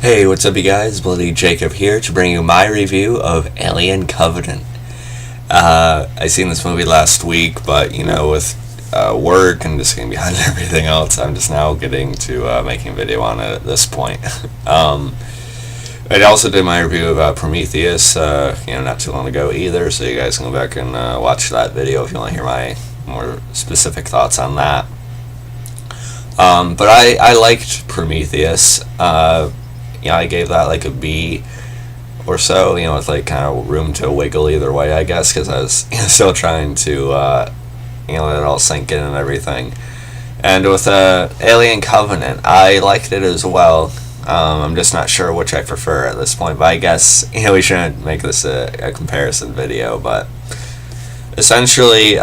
Hey, what's up you guys? Bloody Jacob here to bring you my review of Alien Covenant. I seen this movie last week, but with work and just getting behind everything else, I'm just now getting to making a video on it at this point. I also did my review of Prometheus, not too long ago either, so you guys can go back and watch that video if you want to hear my more specific thoughts on that. But I liked Prometheus. I gave that like a B or so, with like kind of room to wiggle either way, I guess, because I was still trying to, let it all sink in and everything. And with Alien Covenant, I liked it as well. I'm just not sure which I prefer at this point, but I guess, we shouldn't make this a comparison video, but essentially,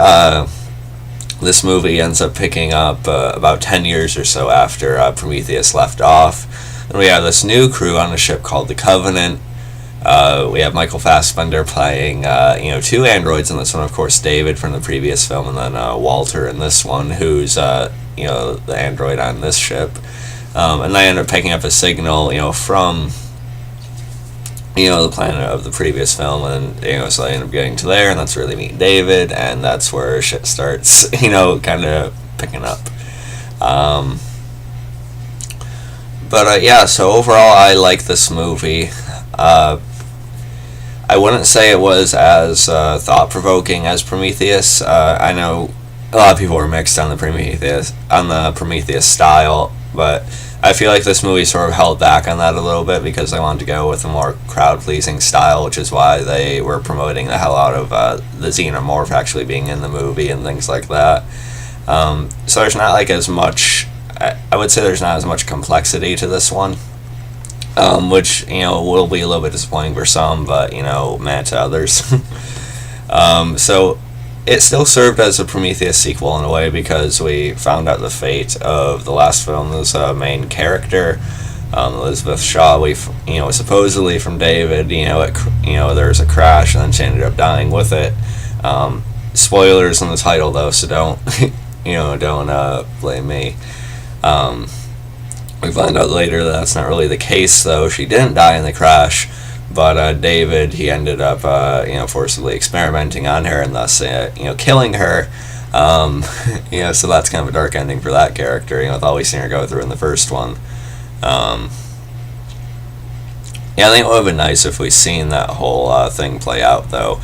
this movie ends up picking up about 10 years or so after Prometheus left off. And we have this new crew on a ship called the Covenant. We have Michael Fassbender playing, two androids in this one, of course, David from the previous film, and then Walter in this one, who's, the android on this ship. And they end up picking up a signal, from, the planet of the previous film, and, so they end up getting to there, and that's where they meet David, and that's where shit starts, kind of picking up. So overall, I like this movie. I wouldn't say it was as thought-provoking as Prometheus. I know a lot of people were mixed on the Prometheus style, but I feel like this movie sort of held back on that a little bit because they wanted to go with a more crowd-pleasing style, which is why they were promoting the hell out of the xenomorph actually being in the movie and things like that. So there's not like as much... I would say there's not as much complexity to this one, which, will be a little bit disappointing for some, but, mad to others. So it still served as a Prometheus sequel in a way because we found out the fate of the last film's main character, Elizabeth Shaw. We, supposedly from David, there was a crash and then she ended up dying with it. Spoilers in the title though, so don't, don't blame me. We find out later that that's not really the case, though. She didn't die in the crash, but David, he ended up, forcibly experimenting on her and thus, killing her. So that's kind of a dark ending for that character, with all we've seen her go through in the first one. I think it would have been nice if we'd seen that whole thing play out, though.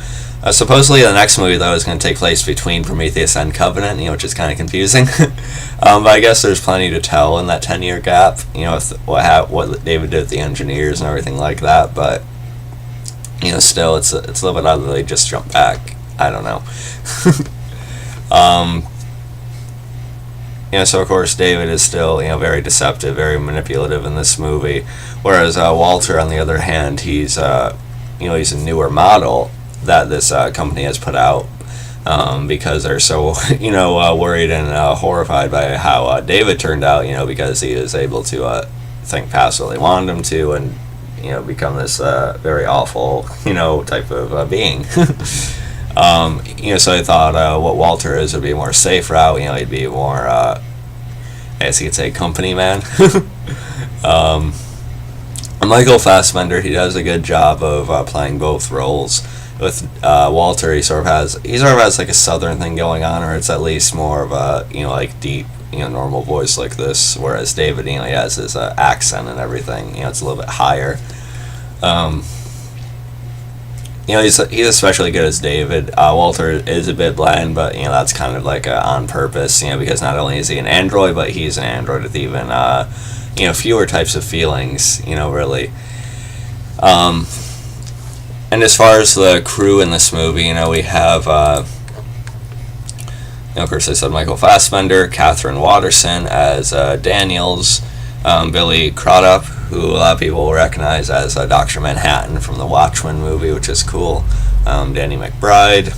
Supposedly the next movie, though, is going to take place between Prometheus and Covenant, which is kind of confusing. But I guess there's plenty to tell in that 10-year gap, with what David did with the engineers and everything like that. But, still, it's a little bit odd that they just jump back. I don't know. So of course David is still, very deceptive, very manipulative in this movie. Whereas Walter, on the other hand, he's a newer model that this company has put out because they're so worried and horrified by how David turned out, because he was able to think past what they wanted him to and become this very awful type of being. So I thought what Walter is would be a more safe route. He'd be more I guess you could say company man. Michael Fassbender, he does a good job of playing both roles. With Walter, he sort of has like a southern thing going on, or it's at least more of a like deep normal voice like this. Whereas David, he has his accent and everything. It's a little bit higher. He's especially good as David. Walter is a bit bland, but that's kind of like on purpose. Because not only is he an android, but he's an android with even fewer types of feelings. Really. And as far as the crew in this movie, we have, of course, I said Michael Fassbender, Katherine Waterston as Daniels, Billy Crudup, who a lot of people will recognize as Dr. Manhattan from the Watchmen movie, which is cool, Danny McBride,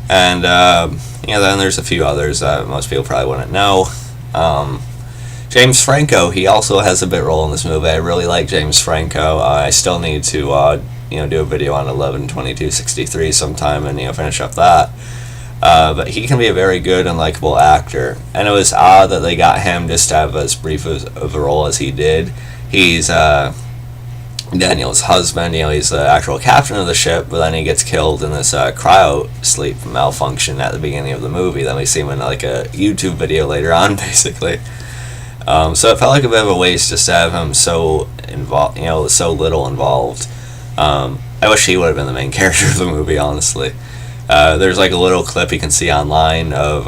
and, then there's a few others that most people probably wouldn't know. James Franco, he also has a bit role in this movie. I really like James Franco. I still need to do a video on 11/22/63 sometime and finish up that. but he can be a very good and likable actor, and it was odd that they got him just to have as brief of a role as he did. He's Daniel's husband, he's the actual captain of the ship, but then he gets killed in this cryo sleep malfunction at the beginning of the movie. Then we see him in like a YouTube video later on, basically. So it felt like a bit of a waste just to have him so involved, so little involved. I wish he would have been the main character of the movie, honestly. There's like a little clip you can see online of,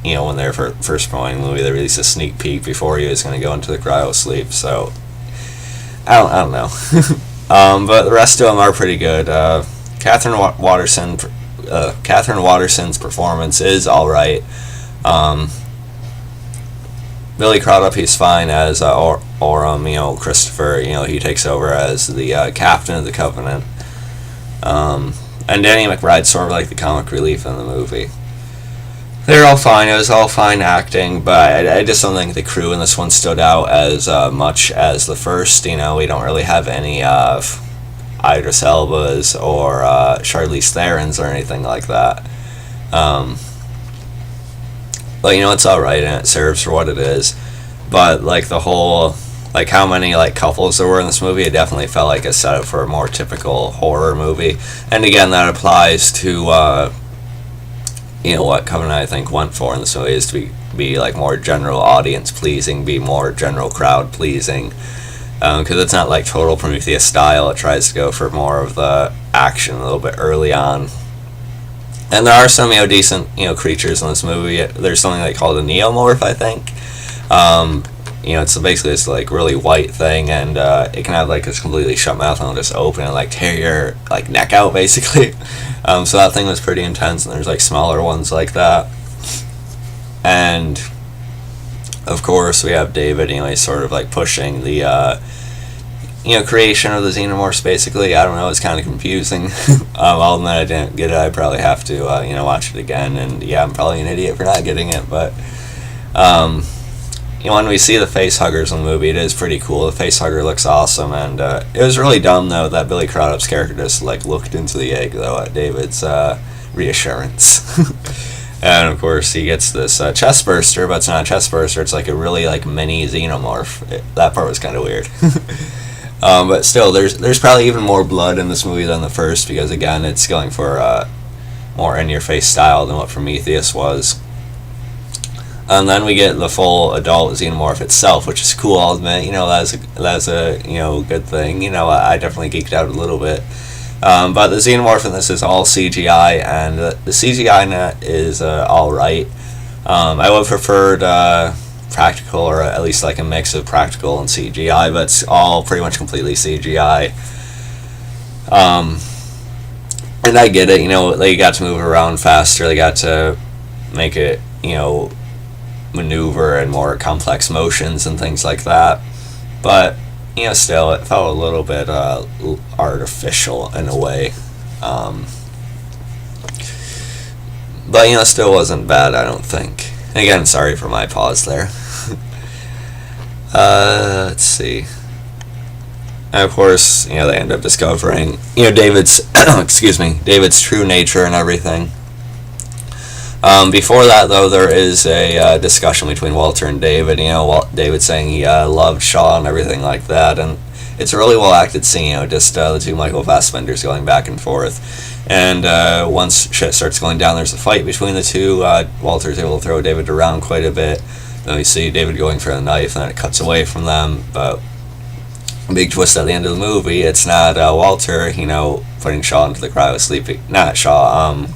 when they were first promoting the movie, they released a sneak peek before he was going to go into the cryo sleep, so I don't know. But the rest of them are pretty good. Katherine Waterston's performance is alright. Billy Crudup, he's fine as Orem, Christopher, he takes over as the captain of the Covenant. And Danny McBride's sort of like the comic relief in the movie. They're all fine. It was all fine acting, but I just don't think the crew in this one stood out as much as the first. We don't really have any Idris Elba's or Charlize Theron's or anything like that. But it's all right and it serves for what it is. But like the whole, like how many like couples there were in this movie, it definitely felt like a setup for a more typical horror movie. And again, that applies to what Covenant I think went for in this movie is to be like more general audience pleasing, be more general crowd pleasing, because it's not like total Prometheus style. It tries to go for more of the action a little bit early on. And there are some decent creatures in this movie. There's something they call a xenomorph, I think. It's basically this like really white thing, and it can have like this completely shut mouth and it'll just open and like tear your like neck out, basically. So that thing was pretty intense, and there's like smaller ones like that. And of course we have David. He's sort of like pushing the creation of the xenomorphs, basically. I don't know, it's kind of confusing. I'll admit I didn't get it. I probably have to watch it again, and yeah, I'm probably an idiot for not getting it, but when we see the face huggers in the movie, it is pretty cool. The face hugger looks awesome, and it was really dumb though that Billy Crudup's character just like looked into the egg though at David's reassurance. And of course he gets this chest burster, but it's not a chest burster, it's like a really like mini xenomorph. That part was kind of weird. But still, there's probably even more blood in this movie than the first, because again, it's going for more in-your-face style than what Prometheus was. And then we get the full adult xenomorph itself, which is cool, I'll admit. That's a good thing. I definitely geeked out a little bit. But the xenomorph in this is all CGI, and the CGI in it is alright. I would have preferred practical, or at least like a mix of practical and CGI, but it's all pretty much completely CGI. And I get it, they got to move around faster, they got to make it, maneuver and more complex motions and things like that, but still it felt a little bit artificial in a way, but still wasn't bad, I don't think. And again, sorry for my pause there. Let's see. And of course, they end up discovering David's David's true nature and everything. Before that, though, there is a discussion between Walter and David. David saying he loved Shaw and everything like that, and it's a really well acted scene. Just the two Michael Fassbenders going back and forth. And once shit starts going down, there's a fight between the two. Walter's able to throw David around quite a bit. Then we see David going for the knife, and then it cuts away from them. But big twist at the end of the movie, it's not Walter, putting Shaw into the cryo sleep. Not Shaw.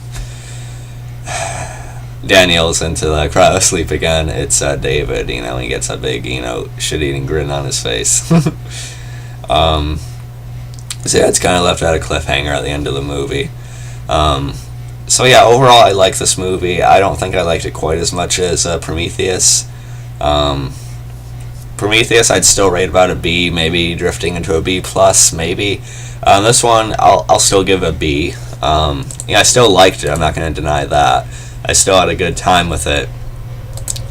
Daniel's into the cryo sleep again. It's David. He gets a big, shit-eating grin on his face. So yeah, it's kind of left at a cliffhanger at the end of the movie. So yeah, overall I like this movie. I don't think I liked it quite as much as Prometheus. Prometheus I'd still rate about a B, maybe drifting into a B plus, maybe. This one I'll still give a B. I still liked it, I'm not going to deny that. I still had a good time with it.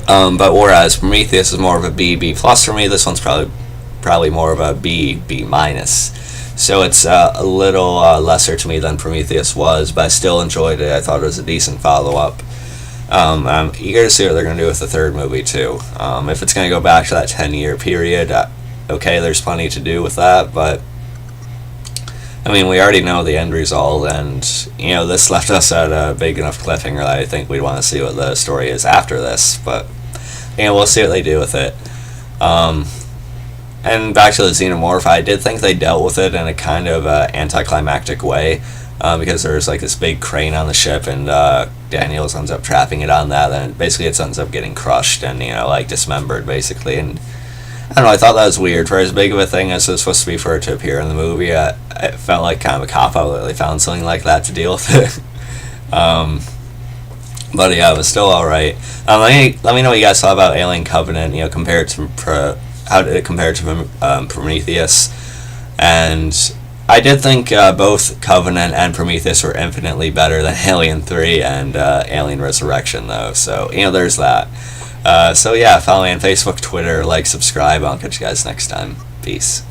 But whereas Prometheus is more of a B plus for me, this one's probably more of a B minus. So it's a little lesser to me than Prometheus was, but I still enjoyed it. I thought it was a decent follow-up. I'm eager to see what they're going to do with the third movie, too. If it's going to go back to that 10-year period, okay, there's plenty to do with that, but I mean, we already know the end result, and, you know, this left us at a big enough cliffhanger that I think we'd want to see what the story is after this, but, you know, we'll see what they do with it. And back to the xenomorph, I did think they dealt with it in a kind of anticlimactic way, because there's like this big crane on the ship, and Daniels ends up trapping it on that, and basically it ends up getting crushed and, you know, like dismembered, basically, and I don't know, I thought that was weird. For as big of a thing as it was supposed to be for it to appear in the movie, it felt like kind of a cop-out that they found something like that to deal with it. But yeah, it was still alright. Let me know what you guys thought about Alien Covenant, you know, compared to how did it compare to Prometheus. And I did think both Covenant and Prometheus were infinitely better than Alien 3 and Alien Resurrection, though. So, you know, there's that. So yeah, follow me on Facebook, Twitter, like, subscribe. I'll catch you guys next time. Peace.